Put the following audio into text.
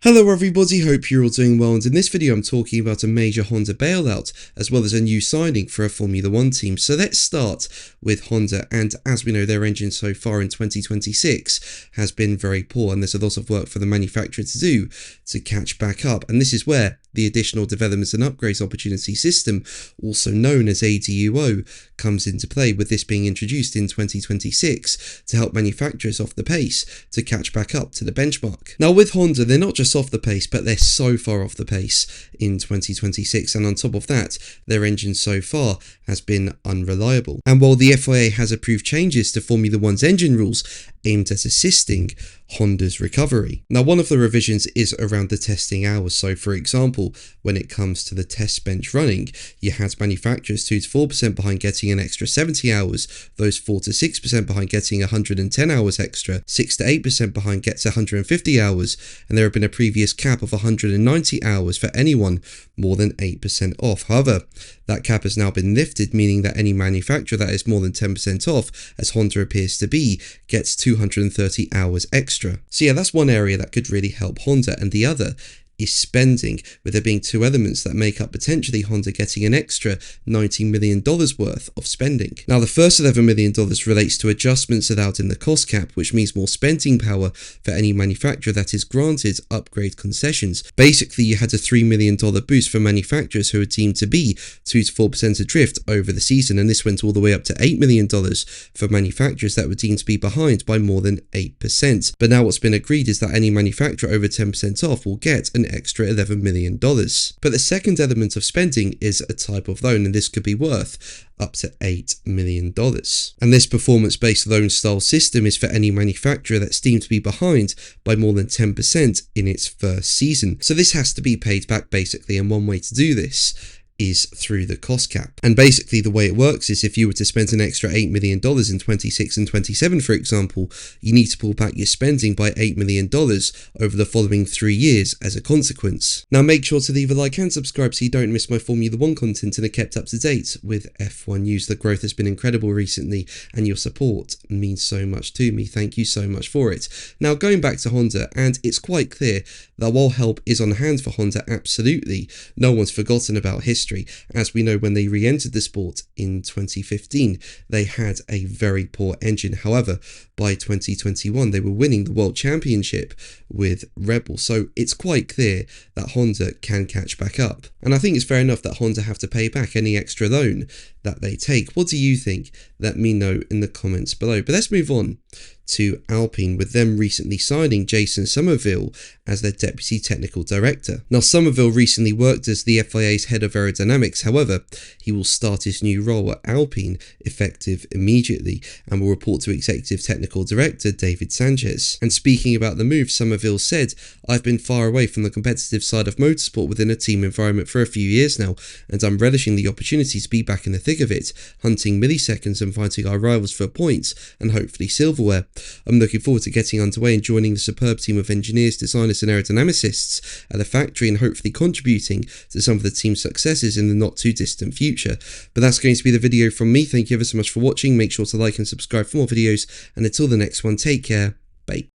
Hello everybody, hope you're all doing well, and in this video I'm talking about a major Honda bailout as well as a new signing for a Formula 1 team. So let's start with Honda, and as we know, their engine so far in 2026 has been very poor, and there's a lot of work for the manufacturer to do to catch back up, and this is where the Additional Developments and Upgrades Opportunity System, also known as ADUO, comes into play, with this being introduced in 2026 to help manufacturers off the pace to catch back up to the benchmark. Now with Honda, they're not just off the pace, but they're so far off the pace in 2026, and on top of that, their engine so far has been unreliable. And while the FIA has approved changes to Formula 1's engine rules aimed at assisting Honda's recovery. Now, one of the revisions is around the testing hours. So for example, when it comes to the test bench running, you had manufacturers 2 to 4% behind getting an extra 70 hours, those 4 to 6% behind getting 110 hours extra, 6 to 8% behind gets 150 hours, and there had been a previous cap of 190 hours for anyone more than 8% off. However, that cap has now been lifted, meaning that any manufacturer that is more than 10% off, as Honda appears to be, gets 230 hours extra. So yeah, that's one area that could really help Honda, and the other is spending, with there being two elements that make up potentially Honda getting an extra $90 million worth of spending. Now, the first $11 million relates to adjustments allowed in the cost cap, which means more spending power for any manufacturer that is granted upgrade concessions. Basically, you had a $3 million boost for manufacturers who are deemed to be 2 to 4% adrift over the season, and this went all the way up to $8 million for manufacturers that were deemed to be behind by more than 8%. But now what's been agreed is that any manufacturer over 10% off will get an extra $11 million. But the second element of spending is a type of loan, and this could be worth up to $8 million. And this performance-based loan style system is for any manufacturer that's deemed to be behind by more than 10% in its first season. So this has to be paid back basically, and one way to do this is through the cost cap. And basically the way it works is, if you were to spend an extra $8 million in 26 and 27, for example, you need to pull back your spending by $8 million over the following 3 years as a consequence. Now make sure to leave a like and subscribe so you don't miss my Formula 1 content and are kept up to date with F1 news. The growth has been incredible recently, and your support means so much to me. Thank you so much for it. Now going back to Honda, and it's quite clear that while help is on hand for Honda, absolutely, no one's forgotten about history. As we know, when they re-entered the sport in 2015, they had a very poor engine. However, by 2021, they were winning the World Championship with Red Bull. So it's quite clear that Honda can catch back up. And I think it's fair enough that Honda have to pay back any extra loan that they take. What do you think? Let me know in the comments below. But let's move on to Alpine, with them recently signing Jason Somerville as their Deputy Technical Director. Now, Somerville recently worked as the FIA's Head of Aerodynamics. However, he will start his new role at Alpine effective immediately and will report to Executive Technical Director David Sanchez. And speaking about the move, Somerville said, "I've been far away from the competitive side of motorsport within a team environment for a few years now, and I'm relishing the opportunity to be back in the thick of it, hunting milliseconds and fighting our rivals for points and hopefully silverware. I'm looking forward to getting underway and joining the superb team of engineers, designers and aerodynamicists at the factory, and hopefully contributing to some of the team's successes in the not too distant future." But that's going to be the video from me. Thank you ever so much for watching. Make sure to like and subscribe for more videos, and until the next one, take care. Bye.